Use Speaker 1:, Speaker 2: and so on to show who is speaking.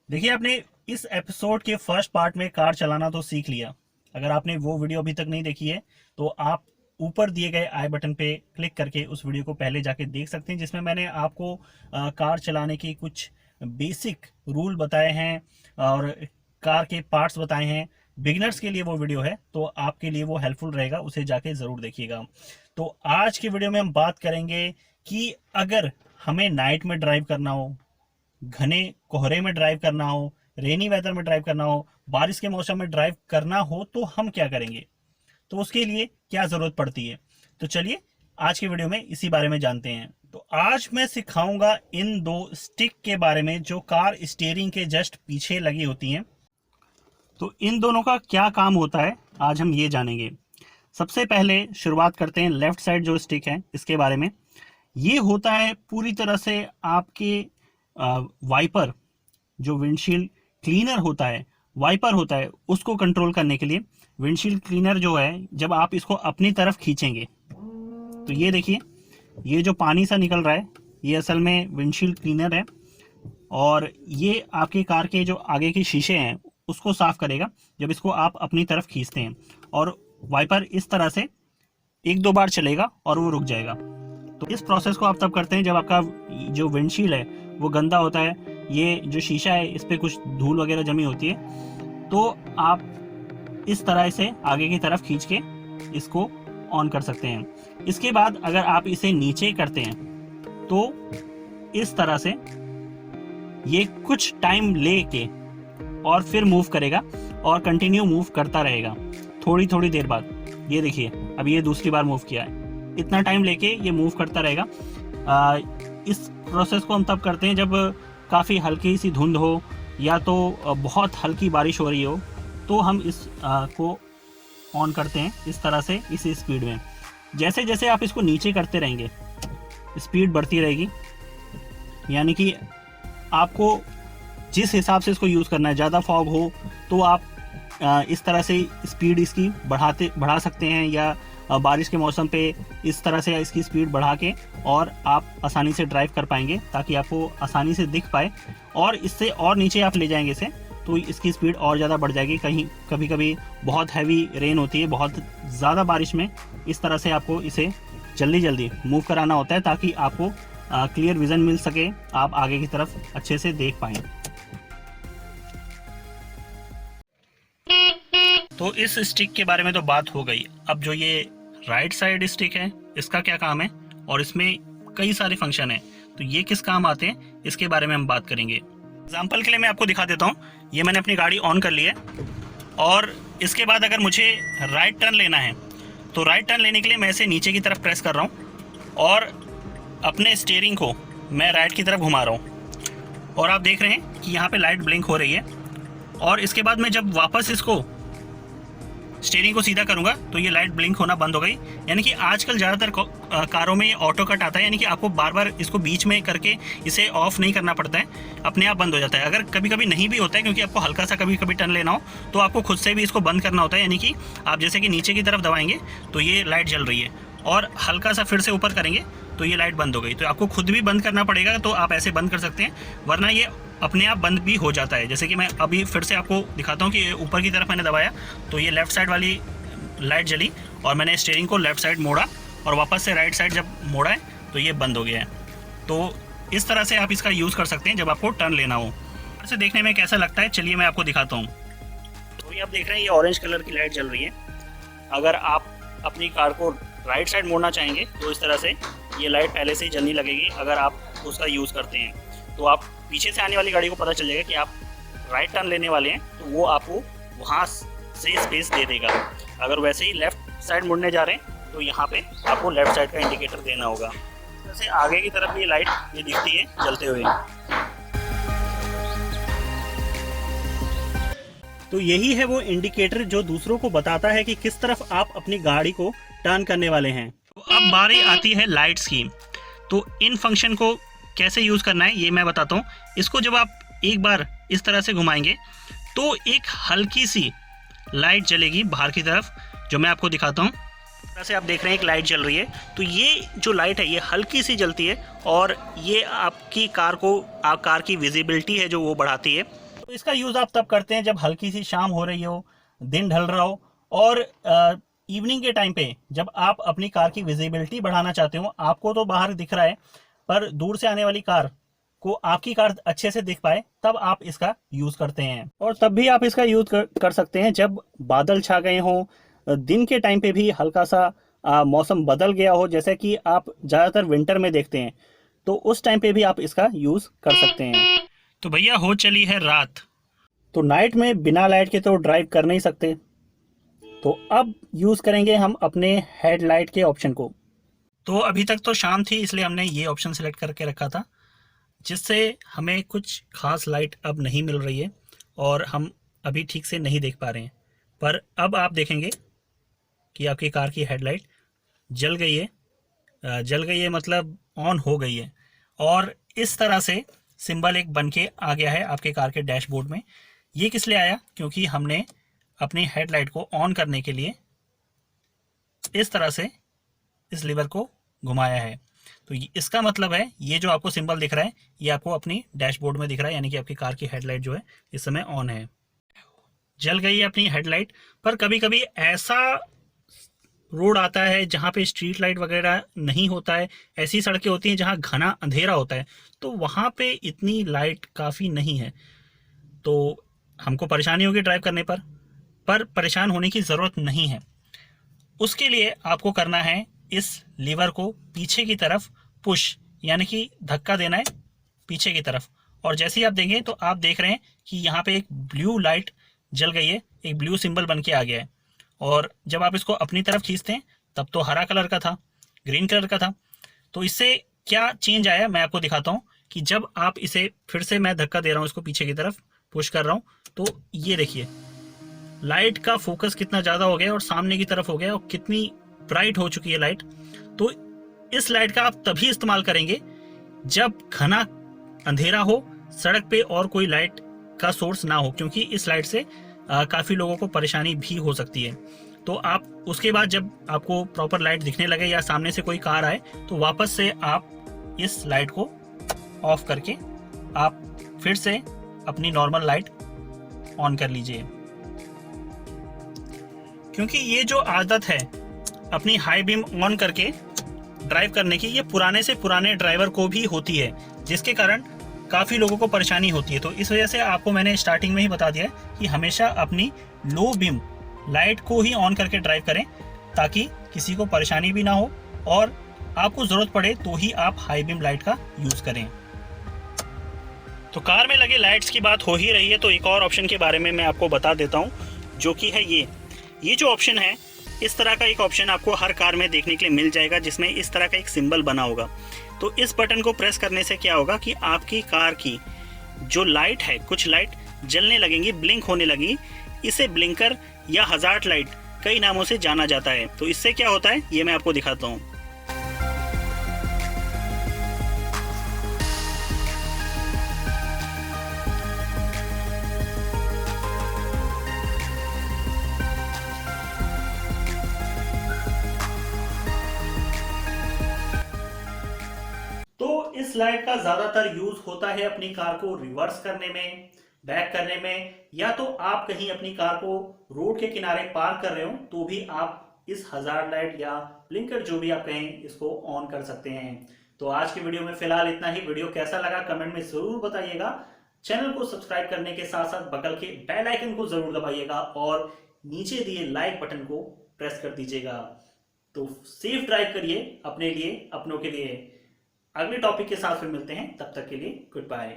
Speaker 1: देखिए, आपने इस एपिसोड के फर्स्ट पार्ट में कार चलाना तो सीख लिया। अगर आपने वो वीडियो अभी तक नहीं देखी है तो आप ऊपर दिए गए आई बटन पे क्लिक करके उस वीडियो को पहले जाके देख सकते हैं, जिसमें मैंने आपको कार चलाने की कुछ बेसिक रूल बताए हैं और कार के पार्ट्स बताए हैं। बिगिनर्स के लिए वो वीडियो है, तो आपके लिए वो हेल्पफुल रहेगा, उसे जाके ज़रूर देखिएगा। तो आज की वीडियो में हम बात करेंगे कि अगर हमें नाइट में ड्राइव करना हो, घने कोहरे में ड्राइव करना हो, रेनी वेदर में ड्राइव करना हो, बारिश के मौसम में ड्राइव करना हो, तो हम क्या करेंगे, तो उसके लिए क्या ज़रूरत पड़ती है। तो चलिए आज की वीडियो में इसी बारे में जानते हैं। तो आज मैं सिखाऊंगा इन दो स्टिक के बारे में जो कार स्टीयरिंग के जस्ट पीछे लगी होती हैं। तो इन दोनों का क्या काम होता है, आज हम ये जानेंगे। सबसे पहले शुरुआत करते हैं लेफ्ट साइड जो स्टिक है इसके बारे में। ये होता है पूरी तरह से आपके वाइपर, जो विंडशील्ड क्लीनर होता है, वाइपर होता है, उसको कंट्रोल करने के लिए। विंडशील्ड क्लीनर जो है, जब आप इसको अपनी तरफ खींचेंगे तो ये देखिए, ये जो पानी सा निकल रहा है ये असल में विंडशील्ड क्लीनर है, और ये आपके कार के जो आगे के शीशे हैं उसको साफ करेगा जब इसको आप अपनी तरफ खींचते हैं। और वाइपर इस तरह से एक दो बार चलेगा और वो रुक जाएगा। तो इस प्रोसेस को आप तब करते हैं जब आपका जो विंडशील्ड है वो गंदा होता है, ये जो शीशा है इस पर कुछ धूल वगैरह जमी होती है, तो आप इस तरह से आगे की तरफ खींच के इसको ऑन कर सकते हैं। इसके बाद अगर आप इसे नीचे करते हैं तो इस तरह से ये कुछ टाइम लेके और फिर मूव करेगा और कंटिन्यू मूव करता रहेगा थोड़ी थोड़ी देर बाद। ये देखिए, अब ये दूसरी बार मूव किया है, इतना टाइम लेके ये मूव करता रहेगा। इस प्रोसेस को हम तब करते हैं जब काफ़ी हल्की सी धुंध हो या तो बहुत हल्की बारिश हो रही हो, तो हम इस को ऑन करते हैं इस तरह से, इसी स्पीड में। जैसे जैसे आप इसको नीचे करते रहेंगे स्पीड बढ़ती रहेगी, यानी कि आपको जिस हिसाब से इसको यूज़ करना है, ज़्यादा फॉग हो तो आप इस तरह से स्पीड इसकी बढ़ा सकते हैं, या बारिश के मौसम पे इस तरह से इसकी स्पीड बढ़ा के और आप आसानी से ड्राइव कर पाएंगे, ताकि आपको आसानी से दिख पाए। और इससे और नीचे आप ले जाएंगे इसे तो इसकी स्पीड और ज़्यादा बढ़ जाएगी। कहीं कभी कभी बहुत हैवी रेन होती है, बहुत ज़्यादा बारिश में इस तरह से आपको इसे जल्दी जल्दी मूव कराना होता है, ताकि आपको क्लियर विज़न मिल सके, आप आगे की तरफ अच्छे से देख पाएँ। तो इस स्टिक के बारे में तो बात हो गई। अब जो ये राइट साइड स्टिक है इसका क्या काम है, और इसमें कई सारे फंक्शन हैं, तो ये किस काम आते हैं इसके बारे में हम बात करेंगे। एग्जाम्पल के लिए मैं आपको दिखा देता हूँ। ये मैंने अपनी गाड़ी ऑन कर ली है, और इसके बाद अगर मुझे राइट टर्न लेना है तो राइट टर्न लेने के लिए मैं इसे नीचे की तरफ प्रेस कर रहा हूँ और अपने स्टीयरिंग को मैं राइट की तरफ घुमा रहा हूँ, और आप देख रहे हैं कि यहाँ पर लाइट ब्लिंक हो रही है। और इसके बाद मैं जब वापस इसको स्टीयरिंग को सीधा करूंगा तो ये लाइट ब्लिंक होना बंद हो गई। यानी कि आजकल ज़्यादातर कारों में ये ऑटो कट आता है, यानी कि आपको बार बार इसको बीच में करके इसे ऑफ नहीं करना पड़ता है, अपने आप बंद हो जाता है। अगर कभी कभी नहीं भी होता है, क्योंकि आपको हल्का सा कभी कभी टर्न लेना हो, तो आपको खुद से भी इसको बंद करना होता है। यानी कि आप जैसे कि नीचे की तरफ दबाएंगे तो ये लाइट जल रही है, और हल्का सा फिर से ऊपर करेंगे तो ये लाइट बंद हो गई। तो आपको खुद भी बंद करना पड़ेगा, तो आप ऐसे बंद कर सकते हैं, वरना ये अपने आप बंद भी हो जाता है। जैसे कि मैं अभी फिर से आपको दिखाता हूँ कि ऊपर की तरफ मैंने दबाया तो ये लेफ़्ट साइड वाली लाइट जली, और मैंने स्टीयरिंग को लेफ़्ट साइड मोड़ा और वापस से राइट साइड जब मोड़ा है तो ये बंद हो गया है। तो इस तरह से आप इसका यूज़ कर सकते हैं जब आपको टर्न लेना हो। ऐसे देखने में कैसा लगता है, चलिए मैं आपको दिखाता हूँ। तो ये आप देख रहे हैं, ये ऑरेंज कलर की लाइट जल रही है। अगर आप अपनी कार को राइट साइड मोड़ना चाहेंगे तो इस तरह से ये लाइट पहले से ही जलने लगेगी। अगर आप उसका यूज़ करते हैं तो आप पीछे से आने वाली गाड़ी को पता चल जाएगा कि आप राइट टर्न लेने वाले हैं, तो वो आपको वहाँ से स्पेस दे देगा। अगर वैसे ही लेफ़्ट साइड मुड़ने जा रहे हैं तो यहाँ पे आपको लेफ़्ट साइड का इंडिकेटर देना होगा। जैसे आगे की तरफ ये लाइट ये दिखती है जलते हुए। तो यही है वो इंडिकेटर जो दूसरों को बताता है कि किस तरफ आप अपनी गाड़ी को टर्न करने वाले हैं। तो अब बारी आती है लाइट्स की। तो इन फंक्शन को कैसे यूज़ करना है ये मैं बताता हूँ। इसको जब आप एक बार इस तरह से घुमाएंगे तो एक हल्की सी लाइट जलेगी बाहर की तरफ, जो मैं आपको दिखाता हूँ। जैसे आप देख रहे हैं एक लाइट जल रही है, तो ये जो लाइट है ये हल्की सी जलती है, और ये आपकी कार की विजिबिलिटी है जो वो बढ़ाती है। तो इसका यूज़ आप तब करते हैं जब हल्की सी शाम हो रही हो, दिन ढल रहा हो, और इवनिंग के टाइम पे जब आप अपनी कार की विजिबिलिटी बढ़ाना चाहते हो, आपको तो बाहर दिख रहा है पर दूर से आने वाली कार को आपकी कार अच्छे से दिख पाए, तब आप इसका यूज़ करते हैं। और तब भी आप इसका यूज़ कर सकते हैं जब बादल छा गए हों, दिन के टाइम पे भी हल्का सा मौसम बदल गया हो, जैसे कि आप ज़्यादातर विंटर में देखते हैं, तो उस टाइम पे भी आप इसका यूज़ कर सकते हैं। तो भैया हो चली है रात, तो नाइट में बिना लाइट के तो ड्राइव कर नहीं सकते, तो अब यूज़ करेंगे हम अपने हेडलाइट के ऑप्शन को। तो अभी तक तो शाम थी, इसलिए हमने ये ऑप्शन सेलेक्ट करके रखा था, जिससे हमें कुछ खास लाइट अब नहीं मिल रही है और हम अभी ठीक से नहीं देख पा रहे हैं। पर अब आप देखेंगे कि आपकी कार की हेडलाइट जल गई है। जल गई है मतलब ऑन हो गई है, और इस तरह से सिंबल एक बन के आ गया है आपके कार के डैशबोर्ड में। ये किस लिए आया? क्योंकि हमने अपनी हेडलाइट को ऑन करने के लिए इस तरह से इस लीवर को घुमाया है। तो इसका मतलब है ये जो आपको सिंबल दिख रहा है, ये आपको अपनी डैशबोर्ड में दिख रहा है, यानी कि आपकी कार की हेडलाइट जो है इस समय ऑन है। जल गई है अपनी हेडलाइट। पर कभी कभी ऐसा रोड आता है जहाँ पे स्ट्रीट लाइट वगैरह नहीं होता है, ऐसी सड़कें होती हैं जहाँ घना अंधेरा होता है, तो वहाँ पे इतनी लाइट काफ़ी नहीं है, तो हमको परेशानी होगी ड्राइव करने पर परेशान होने की ज़रूरत नहीं है। उसके लिए आपको करना है इस लीवर को पीछे की तरफ पुश, यानी कि धक्का देना है पीछे की तरफ, और जैसे ही आप देंगे तो आप देख रहे हैं कि यहाँ पे एक ब्लू लाइट जल गई है, एक ब्लू सिंबल बन के आ गया है। और जब आप इसको अपनी तरफ खींचते हैं तब तो हरा कलर का था, ग्रीन कलर का था। तो इससे क्या चेंज आया मैं आपको दिखाता हूँ कि जब आप इसे फिर से मैं धक्का दे रहा हूँ, इसको पीछे की तरफ पुश कर रहा हूँ, तो ये देखिए लाइट का फोकस कितना ज़्यादा हो गया और सामने की तरफ हो गया, और कितनी ब्राइट हो चुकी है लाइट। तो इस लाइट का आप तभी इस्तेमाल करेंगे जब घना अंधेरा हो, सड़क पे और कोई लाइट का सोर्स ना हो, क्योंकि इस लाइट से काफ़ी लोगों को परेशानी भी हो सकती है। तो आप उसके बाद जब आपको प्रॉपर लाइट दिखने लगे या सामने से कोई कार आए, तो वापस से आप इस लाइट को ऑफ करके आप फिर से अपनी नॉर्मल लाइट ऑन कर लीजिए। क्योंकि ये जो आदत है अपनी हाई बीम ऑन करके ड्राइव करने की, ये पुराने से पुराने ड्राइवर को भी होती है, जिसके कारण काफ़ी लोगों को परेशानी होती है। तो इस वजह से आपको मैंने स्टार्टिंग में ही बता दिया कि हमेशा अपनी लो बीम लाइट को ही ऑन करके ड्राइव करें, ताकि किसी को परेशानी भी ना हो और आपको ज़रूरत पड़े तो ही आप हाई बीम लाइट का यूज़ करें। तो कार में लगे लाइट्स की बात हो ही रही है, तो एक और ऑप्शन के बारे में मैं आपको बता देता हूँ, जो कि है ये जो ऑप्शन है, इस तरह का एक ऑप्शन आपको हर कार में देखने के लिए मिल जाएगा, जिसमें इस तरह का एक सिंबल बना होगा। तो इस बटन को प्रेस करने से क्या होगा कि आपकी कार की जो लाइट है, कुछ लाइट जलने लगेंगी, ब्लिंक होने लगेंगी। इसे ब्लिंकर या हजार्ड लाइट कई नामों से जाना जाता है। तो इससे क्या होता है ये मैं आपको दिखाता हूँ। तो इस लाइट का ज्यादातर यूज होता है अपनी कार को रिवर्स करने में, बैक करने में, या तो आप कहीं अपनी कार को रोड के किनारे पार्क कर रहे हो तो भी आप इस हजार्ड लाइट या ब्लिंकर जो भी आप कहें इसको ऑन कर सकते हैं। तो आज की वीडियो में फिलहाल इतना ही। वीडियो कैसा लगा कमेंट में जरूर बताइएगा। चैनल को सब्सक्राइब करने के साथ साथ बगल के बेल आइकन को जरूर दबाइएगा और नीचे दिए लाइक बटन को प्रेस कर दीजिएगा। तो सेफ ड्राइव करिए अपने लिए, अपनों के लिए। अगले टॉपिक के साथ फिर मिलते हैं, तब तक के लिए गुड बाय।